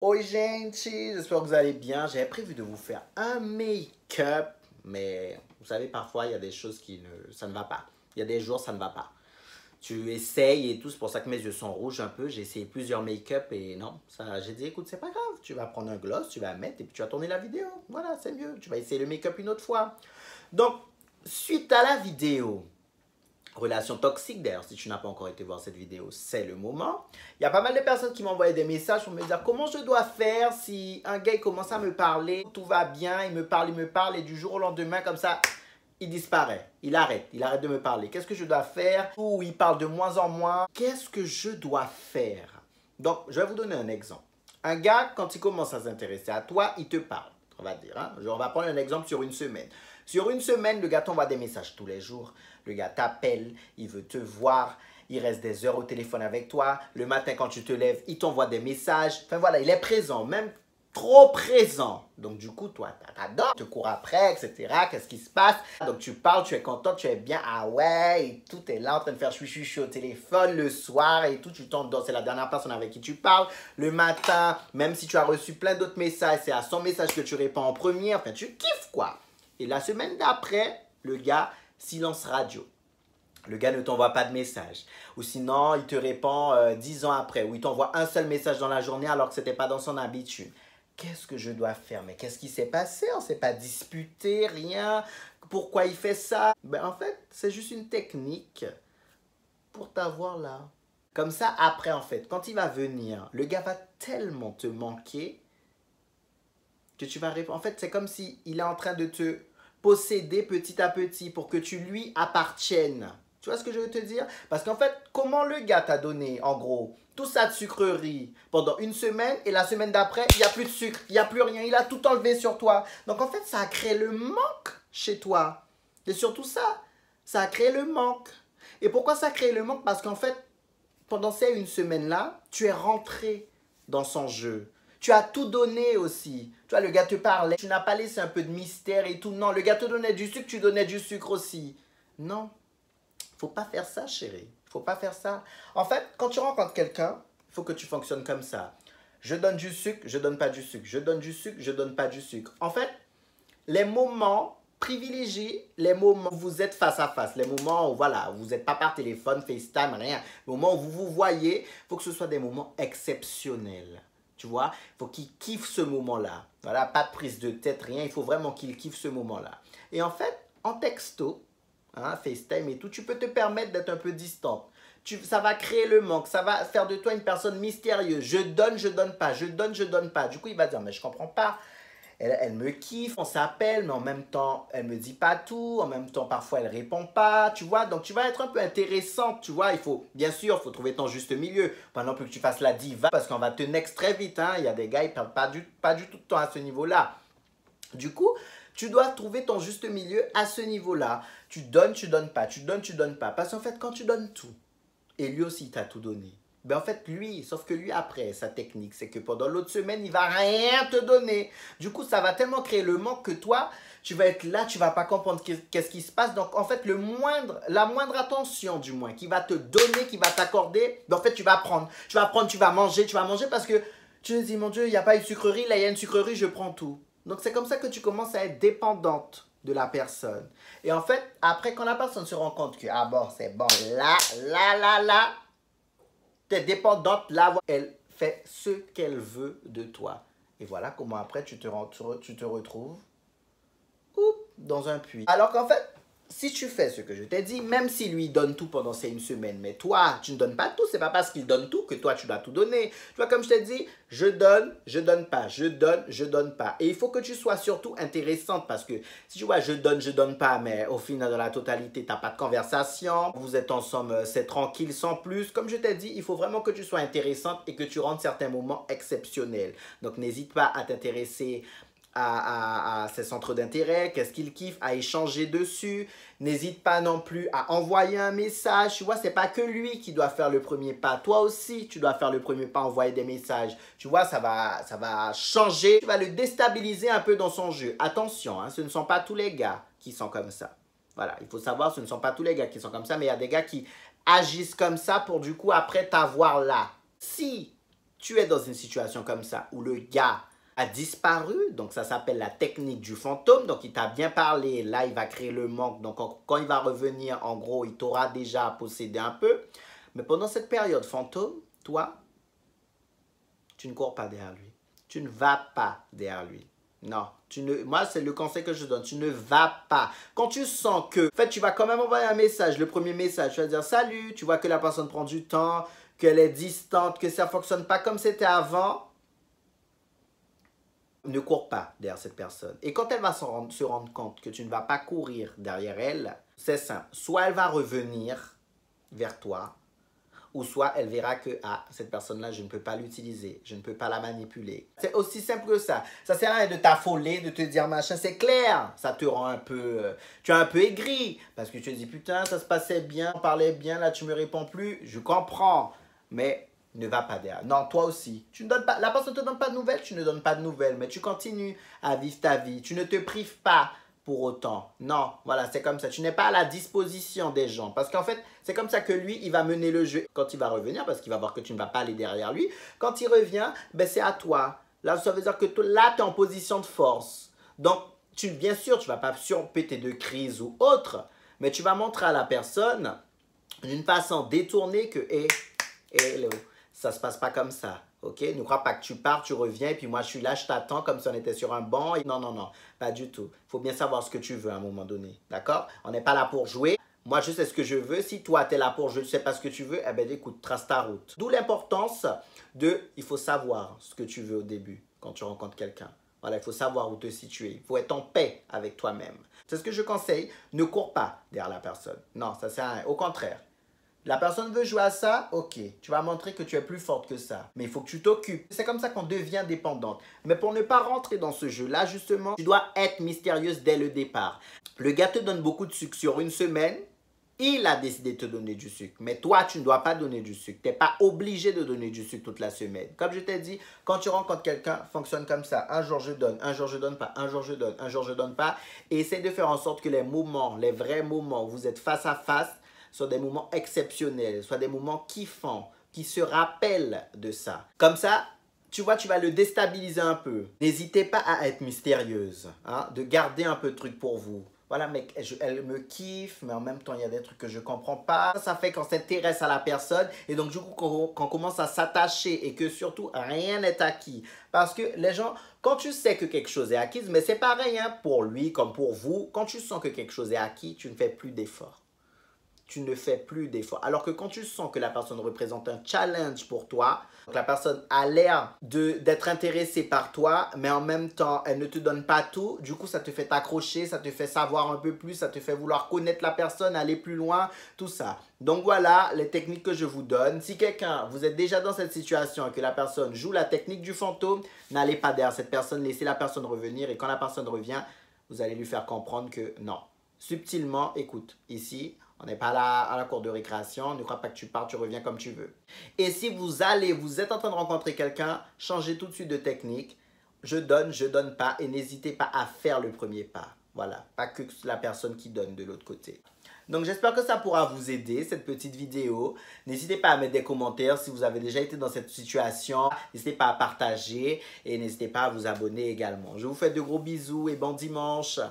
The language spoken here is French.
Oi gente, j'espère que vous allez bien. J'avais prévu de vous faire un make-up, mais vous savez, parfois il y a des choses ça ne va pas. Il y a des jours, ça ne va pas. Tu essayes et tout, c'est pour ça que mes yeux sont rouges un peu. J'ai essayé plusieurs make-up et non, ça, j'ai dit écoute, c'est pas grave, tu vas prendre un gloss, tu vas mettre et puis tu vas tourner la vidéo. Voilà, c'est mieux. Tu vas essayer le make-up une autre fois. Donc, suite à la vidéo, relation toxique, d'ailleurs, si tu n'as pas encore été voir cette vidéo, c'est le moment. Il y a pas mal de personnes qui m'envoyaient des messages pour me dire comment je dois faire si un gars commence à me parler, tout va bien, il me parle, et du jour au lendemain, comme ça, il disparaît, il arrête de me parler. Qu'est-ce que je dois faire? Ou il parle de moins en moins. Qu'est-ce que je dois faire? Donc, je vais vous donner un exemple. Un gars, quand il commence à s'intéresser à toi, il te parle, on va dire. Hein? On va prendre un exemple sur une semaine. Sur une semaine, le gars t'envoie des messages tous les jours. Le gars t'appelle, il veut te voir, il reste des heures au téléphone avec toi. Le matin, quand tu te lèves, il t'envoie des messages. Enfin voilà, il est présent, même trop présent. Donc du coup, toi, t'adores, tu cours après, etc. Qu'est-ce qui se passe? Donc tu parles, tu es content, tu es bien. Ah ouais, et tout est là en train de faire chouchou au téléphone le soir et tout. Tu t'endors, c'est la dernière personne avec qui tu parles. Le matin, même si tu as reçu plein d'autres messages, c'est à son message que tu réponds en premier. Enfin, tu kiffes quoi. Et la semaine d'après, le gars, silence radio. Le gars ne t'envoie pas de message. Ou sinon, il te répond 10 ans après. Ou il t'envoie un seul message dans la journée alors que ce n'était pas dans son habitude. Qu'est-ce que je dois faire? Mais qu'est-ce qui s'est passé? On ne s'est pas disputé, rien. Pourquoi il fait ça? Ben, en fait, c'est juste une technique pour t'avoir là. Comme ça, après, en fait, quand il va venir, le gars va tellement te manquer que tu vas répondre. En fait, c'est comme s'il est en train de te posséder petit à petit pour que tu lui apprennes. Tu vois ce que je veux te dire? Parce qu'en fait, comment le gars t'a donné, en gros, tout ça de sucrerie pendant une semaine et la semaine d'après, il n'y a plus de sucre, il n'y a plus rien, il a tout enlevé sur toi. Donc en fait, ça a créé le manque chez toi. Et surtout ça a créé le manque. Et pourquoi ça a créé le manque? Parce qu'en fait, pendant ces une semaine-là, tu es rentré dans son jeu. Tu as tout donné aussi. Tu vois, le gars te parlait, tu n'as pas laissé un peu de mystère et tout. Non, le gars te donnait du sucre, tu donnais du sucre aussi. Non, faut pas faire ça, chérie. Faut pas faire ça. En fait, quand tu rencontres quelqu'un, il faut que tu fonctionnes comme ça. Je donne du sucre, je donne pas du sucre. Je donne du sucre, je donne pas du sucre. En fait, les moments, privilégiez les moments où vous êtes face à face, les moments où voilà, vous n'êtes pas par téléphone, FaceTime, rien. Les moments où vous vous voyez, il faut que ce soit des moments exceptionnels. Tu vois, il faut qu'il kiffe ce moment-là. Voilà, pas de prise de tête, rien. Il faut vraiment qu'il kiffe ce moment-là. Et en fait, en texto, hein, FaceTime et tout, tu peux te permettre d'être un peu distante. Ça va créer le manque, ça va faire de toi une personne mystérieuse. Je donne pas, je donne pas. Du coup, il va dire, mais je comprends pas. Elle me kiffe, on s'appelle, mais en même temps, elle me dit pas tout. En même temps, parfois, elle répond pas, tu vois. Donc, tu vas être un peu intéressante, tu vois. Bien sûr, il faut trouver ton juste milieu. Pas non plus que tu fasses la diva, parce qu'on va te next très vite, hein. Il y a des gars, ils perdent pas du tout de temps à ce niveau-là. Du coup, tu dois trouver ton juste milieu à ce niveau-là. Tu donnes pas. Tu donnes pas. Parce qu'en fait, quand tu donnes tout, et lui aussi, il t'a tout donné. Ben en fait, sauf que lui, après, sa technique, c'est que pendant l'autre semaine, il va rien te donner. Du coup, ça va tellement créer le manque que toi, tu vas être là, tu vas pas comprendre qu'est-ce qui se passe. Donc, en fait, la moindre attention, du moins, qui va te donner, qui va t'accorder, ben, en fait, tu vas prendre. Tu vas manger parce que tu te dis, mon Dieu, il n'y a pas une sucrerie, là, il y a une sucrerie, je prends tout. Donc, c'est comme ça que tu commences à être dépendante de la personne. Et en fait, après, quand la personne se rend compte que, ah bon, c'est bon, là, t'es dépendante, là, elle fait ce qu'elle veut de toi. Et voilà comment après tu te retrouves dans un puits. Alors qu'en fait, si tu fais ce que je t'ai dit, même s'il lui donne tout pendant ces une semaine, mais toi, tu ne donnes pas tout, c'est pas parce qu'il donne tout que toi, tu dois tout donner. Tu vois, comme je t'ai dit, je donne pas, je donne pas. Et il faut que tu sois surtout intéressante parce que si tu vois, je donne pas, mais au final, dans la totalité, tu n'as pas de conversation, vous êtes ensemble, c'est tranquille, sans plus. Comme je t'ai dit, il faut vraiment que tu sois intéressante et que tu rendes certains moments exceptionnels. Donc, n'hésite pas à t'intéresser à ses centres d'intérêt, qu'est-ce qu'il kiffe, à échanger dessus. N'hésite pas non plus à envoyer un message. Tu vois, c'est pas que lui qui doit faire le premier pas. Toi aussi, tu dois faire le premier pas, envoyer des messages. Tu vois, ça va changer. Tu vas le déstabiliser un peu dans son jeu. Attention, hein, ce ne sont pas tous les gars qui sont comme ça. Voilà, il faut savoir, ce ne sont pas tous les gars qui sont comme ça, mais il y a des gars qui agissent comme ça pour du coup après t'avoir là. Si tu es dans une situation comme ça où le gars a disparu, donc ça s'appelle la technique du fantôme, donc il t'a bien parlé, là il va créer le manque, donc quand il va revenir, en gros, il t'aura déjà possédé un peu, mais pendant cette période fantôme, toi, tu ne cours pas derrière lui, tu ne vas pas derrière lui. Non, moi c'est le conseil que je donne, tu ne vas pas. Quand tu sens que, en fait tu vas quand même envoyer un message, le premier message, tu vas dire salut, tu vois que la personne prend du temps, qu'elle est distante, que ça ne fonctionne pas comme c'était avant, ne cours pas derrière cette personne. Et quand elle va se rendre compte que tu ne vas pas courir derrière elle, c'est simple. Soit elle va revenir vers toi, ou soit elle verra que ah, cette personne-là, je ne peux pas l'utiliser, je ne peux pas la manipuler. C'est aussi simple que ça. Ça sert à rien de t'affoler, de te dire machin, c'est clair. Ça te rend un peu, tu es un peu aigri, parce que tu te dis putain, ça se passait bien, on parlait bien, là tu me réponds plus, je comprends, mais ne va pas derrière. Non, toi aussi. Tu ne donnes pas, la personne ne te donne pas de nouvelles, tu ne donnes pas de nouvelles, mais tu continues à vivre ta vie. Tu ne te prives pas pour autant. Non, voilà, c'est comme ça. Tu n'es pas à la disposition des gens. Parce qu'en fait, c'est comme ça que lui, il va mener le jeu. Quand il va revenir, parce qu'il va voir que tu ne vas pas aller derrière lui, quand il revient, ben c'est à toi. Là, ça veut dire que là, tu es en position de force. Donc, bien sûr, tu ne vas pas surpéter de crise ou autre, mais tu vas montrer à la personne d'une façon détournée que, hello, ça se passe pas comme ça, ok? Ne crois pas que tu pars, tu reviens, et puis moi je suis là, je t'attends comme si on était sur un banc. Non, non, non, pas du tout. Il faut bien savoir ce que tu veux à un moment donné, d'accord? On n'est pas là pour jouer. Moi, je sais ce que je veux. Si toi, tu es là pour je ne sais pas ce que tu veux, eh bien, écoute, trace ta route. D'où l'importance il faut savoir ce que tu veux au début, quand tu rencontres quelqu'un. Voilà, il faut savoir où te situer. Il faut être en paix avec toi-même. C'est ce que je conseille. Ne cours pas derrière la personne. Non, ça sert à rien. Au contraire. La personne veut jouer à ça, ok, tu vas montrer que tu es plus forte que ça. Mais il faut que tu t'occupes. C'est comme ça qu'on devient dépendante. Mais pour ne pas rentrer dans ce jeu-là, justement, tu dois être mystérieuse dès le départ. Le gars te donne beaucoup de sucre sur une semaine, il a décidé de te donner du sucre. Mais toi, tu ne dois pas donner du sucre. Tu n'es pas obligé de donner du sucre toute la semaine. Comme je t'ai dit, quand tu rencontres quelqu'un, fonctionne comme ça. Un jour je donne, un jour je donne pas, un jour je donne, un jour je donne pas. Et essaie de faire en sorte que les moments, les vrais moments où vous êtes face à face, soit des moments exceptionnels, soit des moments kiffants, qui se rappellent de ça. Comme ça, tu vois, tu vas le déstabiliser un peu. N'hésitez pas à être mystérieuse, hein, de garder un peu de trucs pour vous. Voilà, mec, elle me kiffe, mais en même temps, il y a des trucs que je ne comprends pas. Ça fait qu'on s'intéresse à la personne et donc, du coup, qu'on commence à s'attacher et que surtout, rien n'est acquis. Parce que les gens, quand tu sais que quelque chose est acquis, mais c'est pareil hein, pour lui comme pour vous, quand tu sens que quelque chose est acquis, tu ne fais plus d'efforts. Tu ne fais plus d'efforts. Alors que quand tu sens que la personne représente un challenge pour toi, que la personne a l'air d'être intéressée par toi, mais en même temps, elle ne te donne pas tout, du coup, ça te fait t'accrocher, ça te fait savoir un peu plus, ça te fait vouloir connaître la personne, aller plus loin, tout ça. Donc voilà les techniques que je vous donne. Si quelqu'un, vous êtes déjà dans cette situation et que la personne joue la technique du fantôme, n'allez pas derrière cette personne, laissez la personne revenir et quand la personne revient, vous allez lui faire comprendre que non. Subtilement, écoute, ici, on n'est pas là à la cour de récréation, ne crois pas que tu pars, tu reviens comme tu veux. Et si vous êtes en train de rencontrer quelqu'un, changez tout de suite de technique. Je donne pas et n'hésitez pas à faire le premier pas. Voilà, pas que la personne qui donne de l'autre côté. Donc j'espère que ça pourra vous aider, cette petite vidéo. N'hésitez pas à mettre des commentaires si vous avez déjà été dans cette situation. N'hésitez pas à partager et n'hésitez pas à vous abonner également. Je vous fais de gros bisous et bon dimanche.